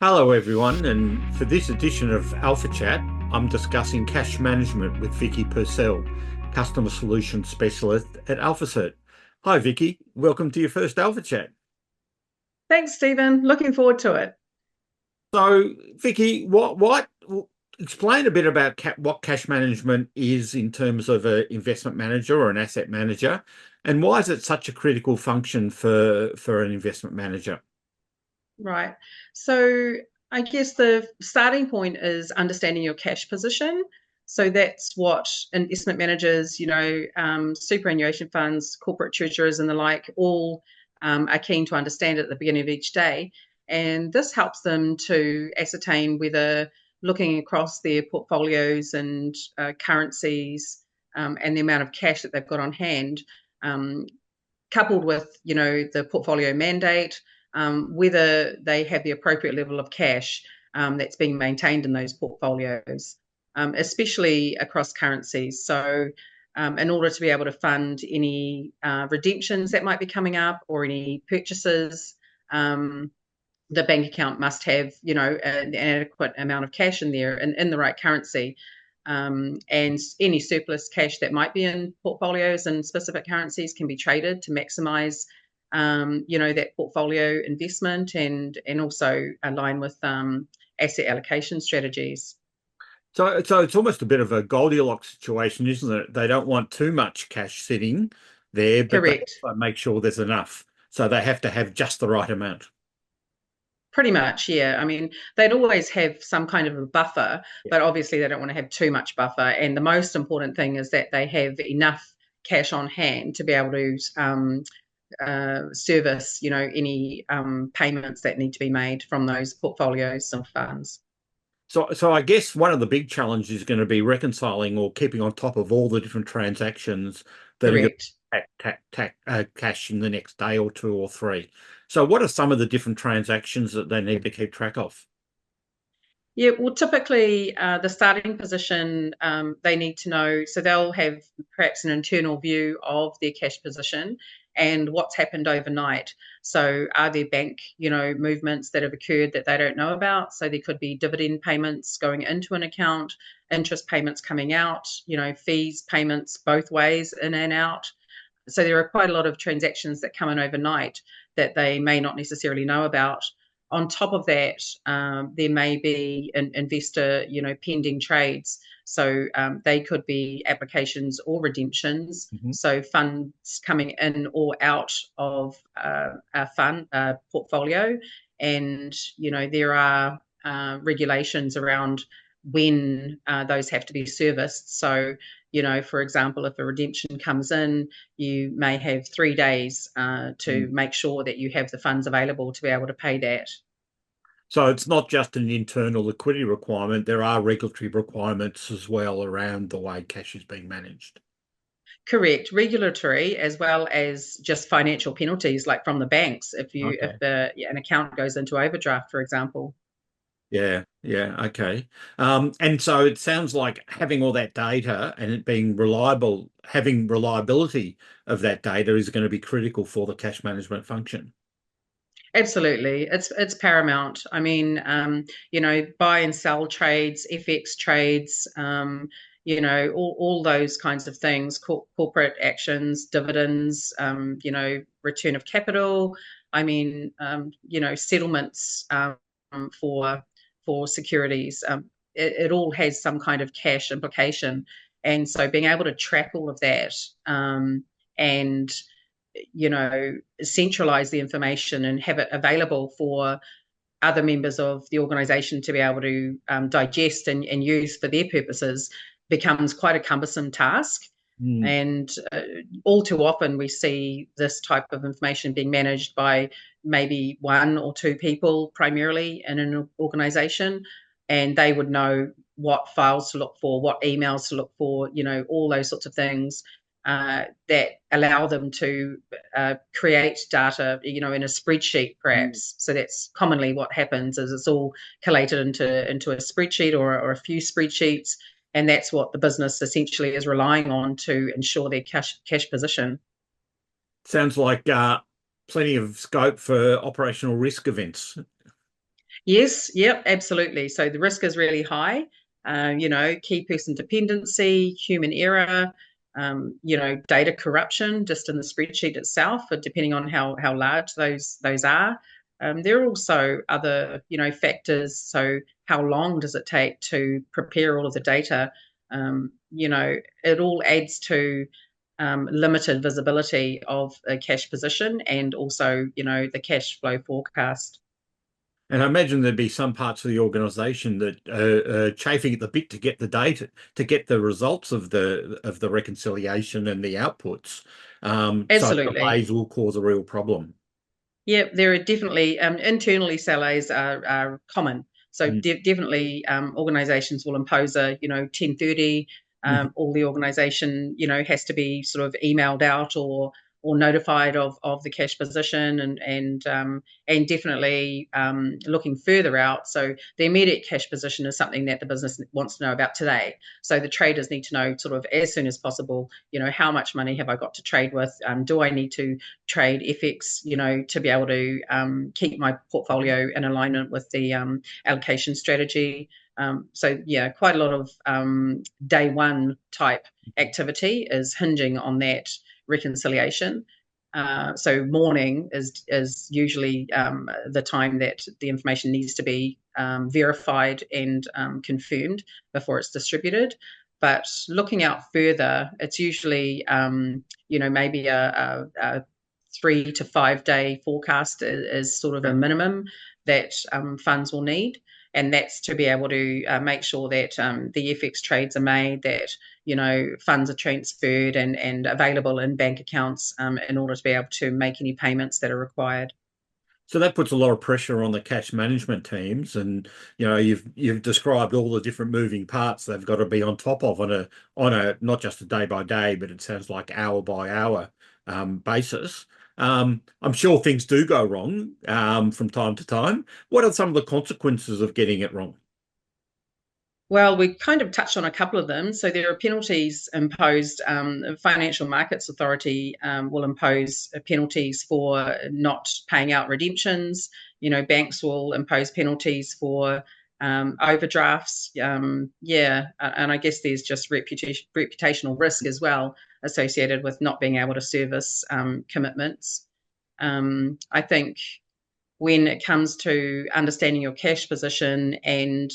Hello, everyone, and for this edition of AlphaChat, I'm discussing cash management with Vicki Purcell, Customer Solutions Specialist at AlphaCert. Hi, Vicki. Welcome to your first AlphaChat. Thanks, Stephen. Looking forward to it. So, Vicki, explain a bit about what cash management is in terms of an investment manager or an asset manager, and why is it such a critical function for an investment manager? Right. So I guess the starting point is understanding your cash position. So that's what investment managers, superannuation funds, corporate treasurers, and the like all are keen to understand at the beginning of each day. And this helps them to ascertain whether looking across their portfolios and currencies and the amount of cash that they've got on hand, um, coupled with, the portfolio mandate, whether they have the appropriate level of cash that's being maintained in those portfolios, especially across currencies. So, in order to be able to fund any redemptions that might be coming up or any purchases, the bank account must have, an adequate amount of cash in there and in the right currency. And any surplus cash that might be in portfolios and specific currencies can be traded to maximize, that portfolio investment and also align with asset allocation strategies. So it's almost a bit of a Goldilocks situation, isn't it? They don't want too much cash sitting there, but they Correct. also make sure there's enough. So they have to have just the right amount. Pretty much, yeah. I mean, they'd always have some kind of a buffer, Yeah. but obviously they don't want to have too much buffer. And the most important thing is that they have enough cash on hand to be able to service, any payments that need to be made from those portfolios of funds. So I guess one of the big challenges is going to be reconciling or keeping on top of all the different transactions that are going Correct. to cash in the next day or two or three. So what are some of the different transactions that they need to keep track of? Yeah, well, typically the starting position they need to know, so they'll have perhaps an internal view of their cash position and what's happened overnight. So, are there bank, movements that have occurred that they don't know about? So there could be dividend payments going into an account, interest payments coming out, fees payments both ways in and out. So there are quite a lot of transactions that come in overnight that they may not necessarily know about. On top of that, there may be an investor, pending trades. So they could be applications or redemptions. Mhm. So funds coming in or out of a fund portfolio, and there are regulations around when those have to be serviced. So for example, if a redemption comes in, you may have 3 days to Mm. make sure that you have the funds available to be able to pay that. So it's not just an internal liquidity requirement, there are regulatory requirements as well around the way cash is being managed. Correct, regulatory as well as just financial penalties, like from the banks, if Okay. an account goes into overdraft, for example. Yeah, yeah, okay. And so it sounds like having all that data and it being reliable, having reliability of that data is going to be critical for the cash management function. Absolutely, it's paramount. I mean, buy and sell trades, FX trades, all those kinds of things, corporate actions, dividends, return of capital. I mean, settlements for securities. It all has some kind of cash implication, and so being able to track all of that and centralize the information and have it available for other members of the organization to be able to digest and use for their purposes becomes quite a cumbersome task. Mm. And all too often, we see this type of information being managed by maybe one or two people primarily in an organization, and they would know what files to look for, what emails to look for, all those sorts of things that allow them to create data, in a spreadsheet, Mm. perhaps. So that's commonly what happens is it's all collated into a spreadsheet or a few spreadsheets, and that's what the business essentially is relying on to ensure their cash position. Sounds like plenty of scope for operational risk events. Yes, yep, absolutely. So the risk is really high. Key person dependency, human error, data corruption just in the spreadsheet itself, depending on how large those are. There are also other, factors. So how long does it take to prepare all of the data? It all adds to limited visibility of a cash position and also, the cash flow forecast. And I imagine there'd be some parts of the organization that are chafing at the bit to get the data, to get the results of the reconciliation and the outputs. So Absolutely. delays will cause a real problem. Yeah, there are definitely internally salaries are common. So Mm. definitely organisations will impose a 10:30. Mhm. All the organisation has to be sort of emailed out or notified of the cash position and definitely looking further out. So the immediate cash position is something that the business wants to know about today. So the traders need to know sort of as soon as possible. How much money have I got to trade with? Do I need to trade FX, to be able to keep my portfolio in alignment with the allocation strategy. So yeah, quite a lot of day one type activity is hinging on that reconciliation. So morning is usually the time that the information needs to be verified and confirmed before it's distributed. But looking out further, it's usually maybe a 3 to 5 day forecast is sort of a minimum that funds will need. And that's to be able to make sure that the FX trades are made, that funds are transferred and available in bank accounts in order to be able to make any payments that are required. So that puts a lot of pressure on the cash management teams, and you've described all the different moving parts they've got to be on top of on a not just a day by day, but it sounds like hour by hour basis. I'm sure things do go wrong from time to time. What are some of the consequences of getting it wrong? Well, we kind of touched on a couple of them. So there are penalties imposed. The Financial Markets Authority will impose penalties for not paying out redemptions. Banks will impose penalties for overdrafts. Yeah, and I guess there's just reputational risk as well associated with not being able to service commitments. I think when it comes to understanding your cash position and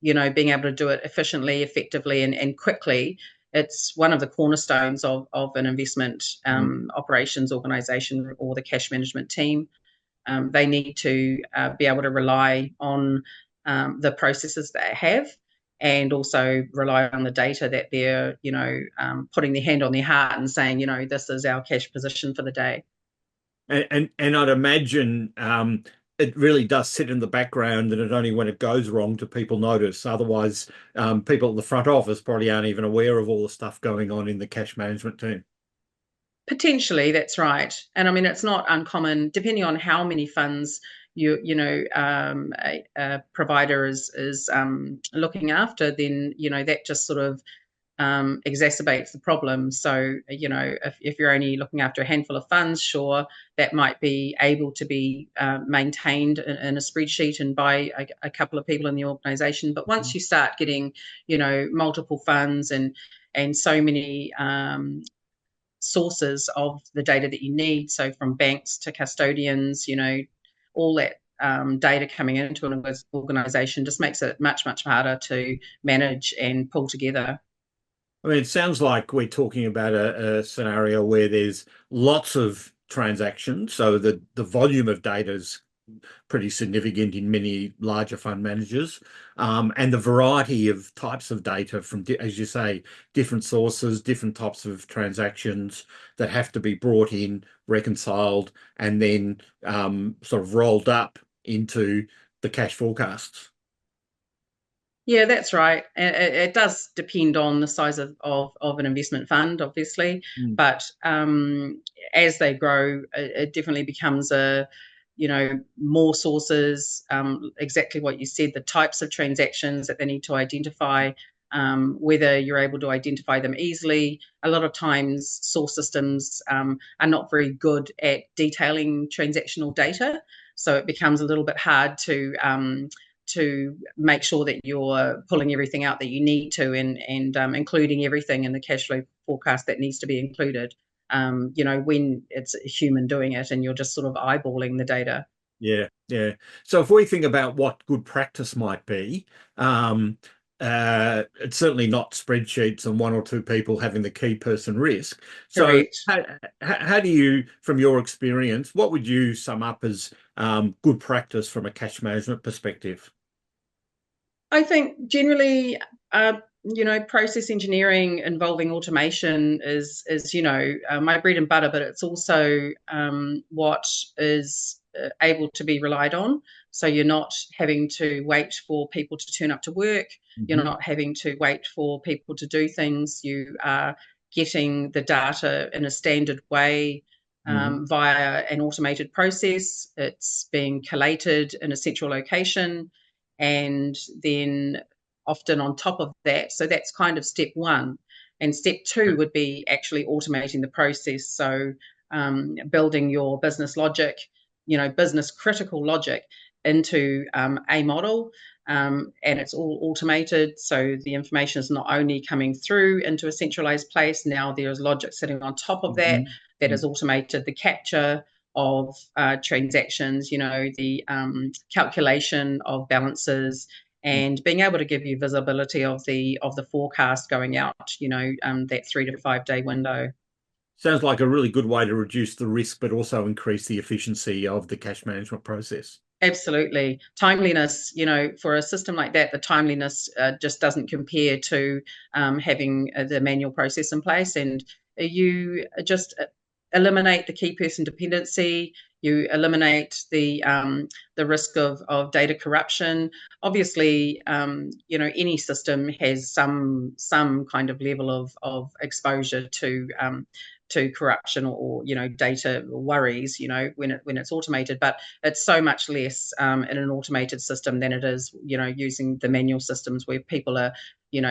being able to do it efficiently, effectively, and quickly, it's one of the cornerstones of an investment Mm. operations organization or the cash management team. They need to be able to rely on the processes they have and also rely on the data that they're, putting their hand on their heart and saying, this is our cash position for the day. And I'd imagine it really does sit in the background, and it only when it goes wrong do people notice. Otherwise, people at the front office probably aren't even aware of all the stuff going on in the cash management team. Potentially, that's right. And I mean, it's not uncommon, depending on how many funds a provider is looking after. Then that just sort of exacerbates the problem. So if you're only looking after a handful of funds, sure, that might be able to be maintained in a spreadsheet and by a couple of people in the organisation. But once you start getting multiple funds and so many sources of the data that you need. So from banks to custodians, all that data coming into an organization just makes it much, much harder to manage and pull together. I mean, it sounds like we're talking about a scenario where there's lots of transactions, so the volume of data is pretty significant in many larger fund managers, and the variety of types of data from, as you say, different sources, different types of transactions that have to be brought in, reconciled, and then sort of rolled up into the cash forecasts. Yeah, that's right. It does depend on the size of an investment fund, obviously, Mm. but as they grow, it definitely becomes more sources. Exactly what you said, the types of transactions that they need to identify, whether you're able to identify them easily. A lot of times, source systems are not very good at detailing transactional data. So it becomes a little bit hard to make sure that you're pulling everything out that you need to, and including everything in the cash flow forecast that needs to be included. When it's a human doing it and you're just sort of eyeballing the data. Yeah, yeah. So if we think about what good practice might be, um, it's certainly not spreadsheets and one or two people having the key person risk. So Correct. how do you, from your experience, what would you sum up as good practice from a cash management perspective? I think generally, process engineering involving automation is my bread and butter, but it's also what is able to be relied on. So you're not having to wait for people to turn up to work. You're Hmm. not having to wait for people to do things. You are getting the data in a standard way Hmm. via an automated process. It's being collated in a central location, and then often on top of that. So that's kind of step one. And step two would be actually automating the process. So building your business logic, business critical logic into a model. And it's all automated. So the information is not only coming through into a centralized place, now there's logic sitting on top of that Hmm. that has automated the capture of transactions, the calculation of balances, and being able to give you visibility of the forecast going out, that 3 to 5 day window. Sounds like a really good way to reduce the risk, but also increase the efficiency of the cash management process. Absolutely. Timeliness, for a system like that, the timeliness just doesn't compare to having the manual process in place. And you just eliminate the key person dependency. You eliminate the risk of data corruption. Obviously, any system has some kind of level of exposure to corruption or data worries, when it's automated, but it's so much less in an automated system than it is, using the manual systems where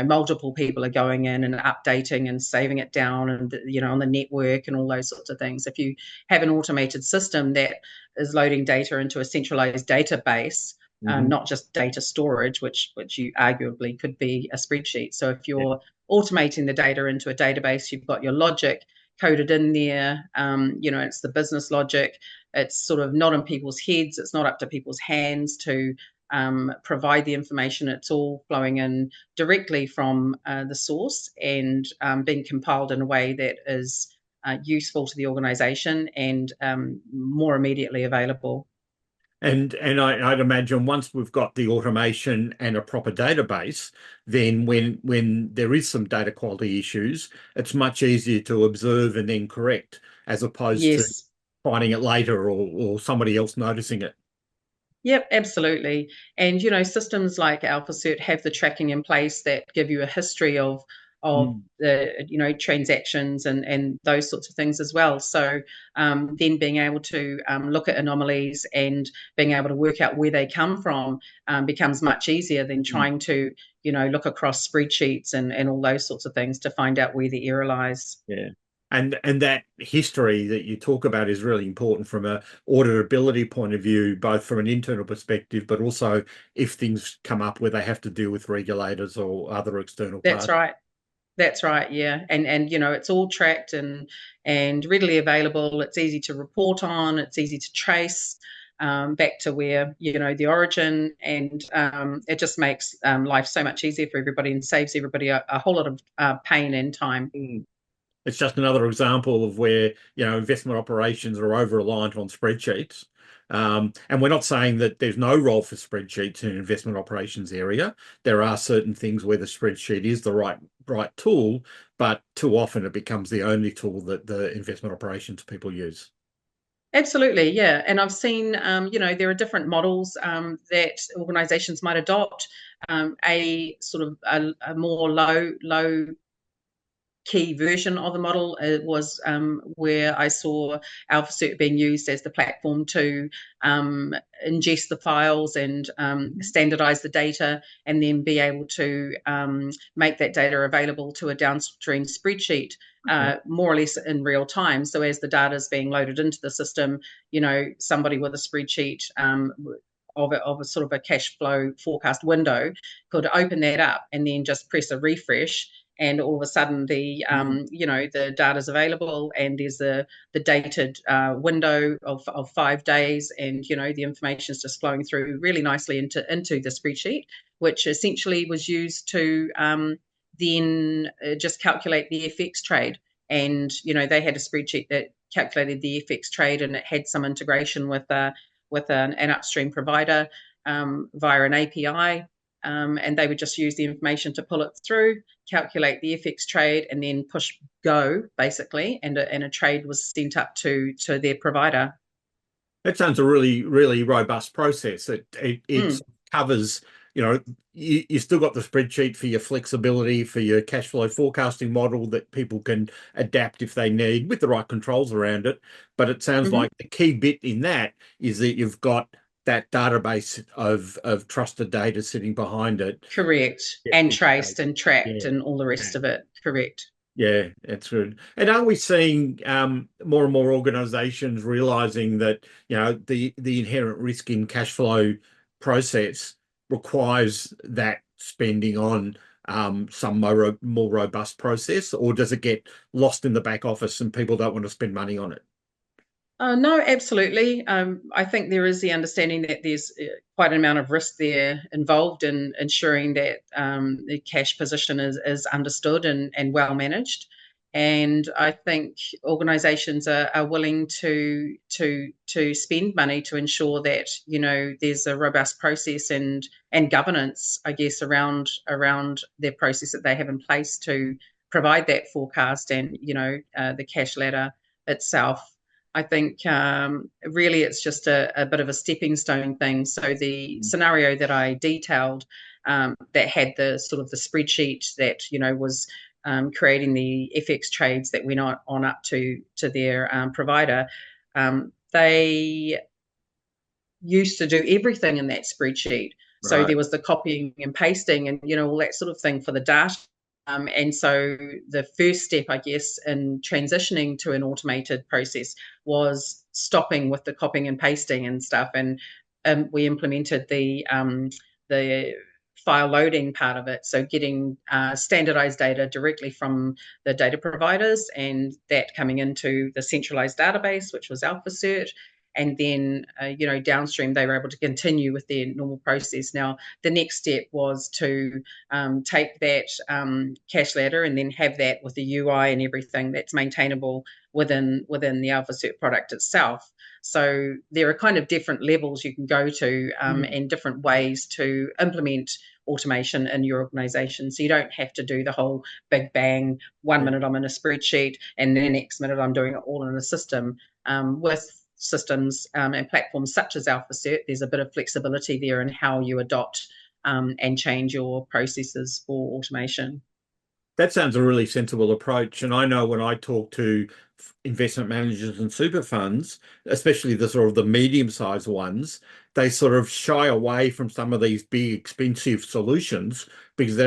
multiple people are going in and updating and saving it down, and on the network and all those sorts of things. If you have an automated system that is loading data into a centralized database, Hmm. not just data storage, which you arguably could be a spreadsheet. So if Yeah. you're automating the data into a database, you've got your logic coded in there. It's the business logic. It's sort of not in people's heads. It's not up to people's hands to provide the information. It's all flowing in directly from the source, and being compiled in a way that is useful to the organisation and more immediately available. And I'd imagine once we've got the automation and a proper database, then when there is some data quality issues, it's much easier to observe and then correct, as opposed to Yes. finding it later or somebody else noticing it. Yep, absolutely. And systems like AlphaCert have the tracking in place that give you a history of Mm. the transactions and those sorts of things as well. So then being able to look at anomalies and being able to work out where they come from becomes much easier than Mm. trying to look across spreadsheets and all those sorts of things to find out where the error lies. Yeah. And that history that you talk about is really important from a auditability point of view, both from an internal perspective, but also if things come up where they have to deal with regulators or other external That's parties. right. That's right, yeah. And it's all tracked and readily available. It's easy to report on, it's easy to trace back to where, the origin, and it just makes life so much easier for everybody and saves everybody a whole lot of pain and time. It's just another example of where, investment operations are over-reliant on spreadsheets. And we're not saying that there's no role for spreadsheets in an investment operations area. There are certain things where the spreadsheet is the right tool, but too often it becomes the only tool that the investment operations people use. Absolutely, yeah. And I've seen, there are different models that organizations might adopt. A sort of a more low key version of the model was where I saw AlphaCert being used as the platform to ingest the files and standardize the data, and then be able to make that data available to a downstream spreadsheet more or less in real time. So as the data is being loaded into the system, somebody with a spreadsheet of a sort of a cash flow forecast window could open that up and then just press a refresh, and all of a sudden the the data is available, and there's the dated window of 5 days, and the information is just flowing through really nicely into the spreadsheet, which essentially was used to then just calculate the FX trade. And they had a spreadsheet that calculated the FX trade, and it had some integration with an upstream provider via an API, and they would just use the information to pull it through, calculate the FX trade, and then push go, basically, and a trade was sent up to their provider. That sounds a really, really robust process. It covers, you still got the spreadsheet for your flexibility, for your cash flow forecasting model that people can adapt if they need with the right controls around it. But it sounds like the key bit in that is that you've got that database of trusted data sitting behind it. Correct. And traced and tracked and all the rest of it. Correct. Yeah, that's good. And are we seeing more and more organizations realizing that, the inherent risk in cash flow process requires that spending on some more robust process, or does it get lost in the back office and people don't want to spend money on it? No, absolutely. I think there is the understanding that there's quite an amount of risk there involved in ensuring that the cash position is understood and well managed. And I think organisations are willing to spend money to ensure that there's a robust process and governance, I guess, around their process that they have in place to provide that forecast and the cash ladder itself. I think really it's just a bit of a stepping stone thing. So the scenario that I detailed that had the sort of the spreadsheet that was creating the FX trades that went on up to their provider, they used to do everything in that spreadsheet. So there was the copying and pasting and all that sort of thing for the data. And so the first step, I guess, in transitioning to an automated process was stopping with the copying and pasting and stuff. And we implemented the file loading part of it. So getting standardized data directly from the data providers and that coming into the centralized database, which was AlphaCert. And then, downstream, they were able to continue with their normal process. Now, the next step was to take that cash ladder and then have that with the UI and everything that's maintainable within the AlphaCert product itself. So there are kind of different levels you can go to and different ways to implement automation in your organization. So you don't have to do the whole big bang, 1 minute I'm in a spreadsheet and the next minute I'm doing it all in a system. With systems and platforms such as AlphaCert, there's a bit of flexibility there in how you adopt and change your processes for automation. That sounds a really sensible approach. And I know when I talk to investment managers and super funds, especially the sort of the medium-sized ones, they sort of shy away from some of these big, expensive solutions because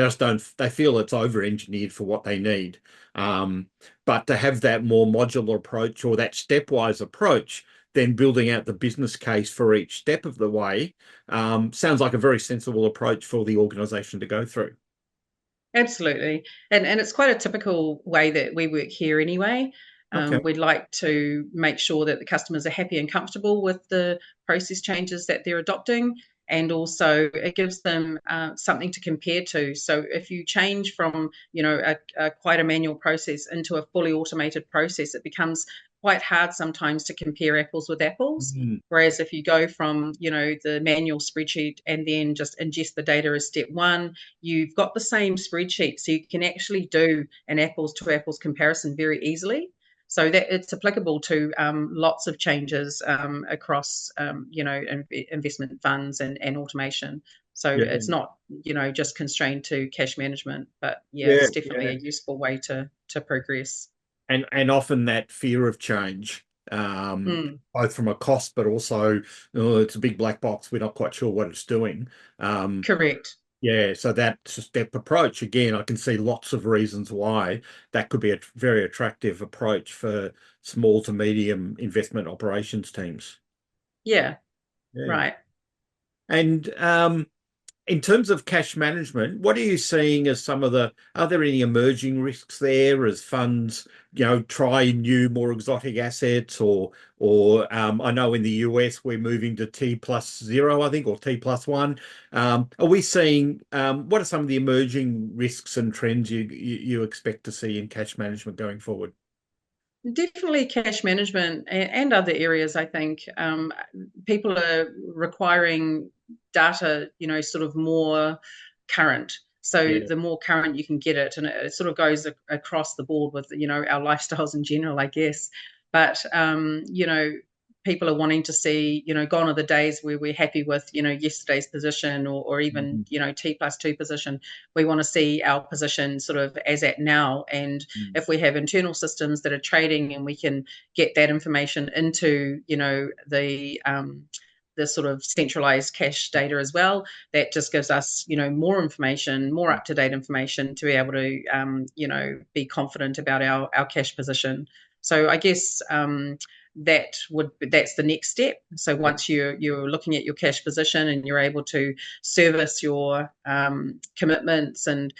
they feel it's over-engineered for what they need. But to have that more modular approach or that stepwise approach, then building out the business case for each step of the way, sounds like a very sensible approach for the organization to go through. Absolutely. And it's quite a typical way that we work here anyway. We'd like to make sure that the customers are happy and comfortable with the process changes that they're adopting. And also it gives them something to compare to. So if you change from, quite a manual process into a fully automated process, it becomes quite hard sometimes to compare apples with apples. Whereas if you go from, the manual spreadsheet and then just ingest the data as step one, you've got the same spreadsheet. So you can actually do an apples to apples comparison very easily. So that it's applicable to lots of changes across, investment funds and automation So Yeah. it's not, just constrained to cash management, but yeah, Yeah. it's definitely Yeah. a useful way to progress. And often that fear of change, Mm, both from a cost, but also it's a big black box. We're not quite sure what it's doing. Um, correct. yeah, so that step approach, again, I can see lots of reasons why that could be a very attractive approach for small to medium investment operations teams. Yeah, Yeah. right. And in terms of cash management, what are you seeing as are there any emerging risks there as funds, try new, more exotic assets or I know in the US we're moving to T plus zero, I think, or T plus one. Are we seeing, what are some of the emerging risks and trends you expect to see in cash management going forward? Definitely cash management and other areas, I think. People are requiring data, sort of more current. So Yeah. the more current you can get it, and it sort of goes across the board with, our lifestyles in general, I guess. But, people are wanting to see, gone are the days where we're happy with, yesterday's position or even, Mhm. T plus two position. We want to see our position sort of as at now. And Mhm. if we have internal systems that are trading and we can get that information into, the sort of centralized cash data as well, that just gives us, more information, more up-to-date information to be able to, be confident about our cash position. So I guess that's the next step. So Yeah. once you're looking at your cash position and you're able to service your commitments and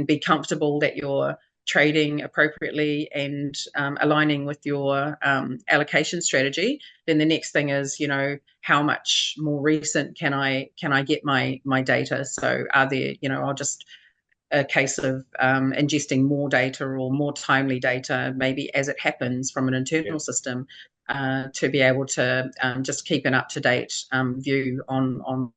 be comfortable that you're trading appropriately and aligning with your allocation strategy, then the next thing is, how much more recent can I get my data? So are there, I'll just a case of ingesting more data or more timely data, maybe as it happens from an Yeah. internal system, to be able to just keep an up to date view on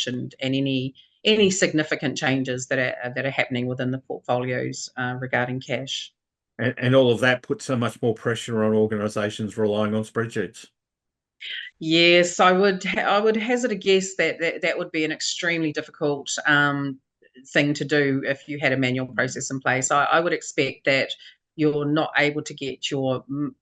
and any significant changes that are happening within the portfolios regarding cash. And all of that puts so much more pressure on organizations relying on spreadsheets. Yes, I would hazard a guess that would be an extremely difficult thing to do if you had a manual process in place. I would expect that you're not able to get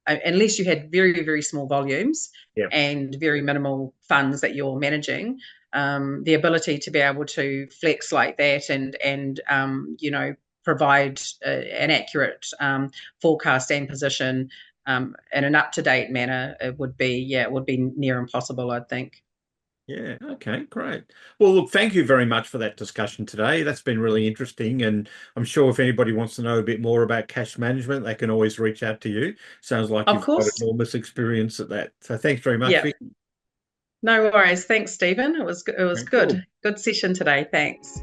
unless you had very, very small volumes Yeah. and very minimal funds that you're managing, the ability to be able to flex like that and provide an accurate forecast and position in an up-to-date manner, it would be near impossible, I think. Yeah. Okay. Great. Well, look, thank you very much for that discussion today. That's been really interesting. And I'm sure if anybody wants to know a bit more about cash management, they can always reach out to you. Sounds like Of you've got course. enormous experience at that. So thanks very much, Yeah. Vic. No worries. Thanks, Stephen. It was Okay, good. cool. Good session today. Thanks.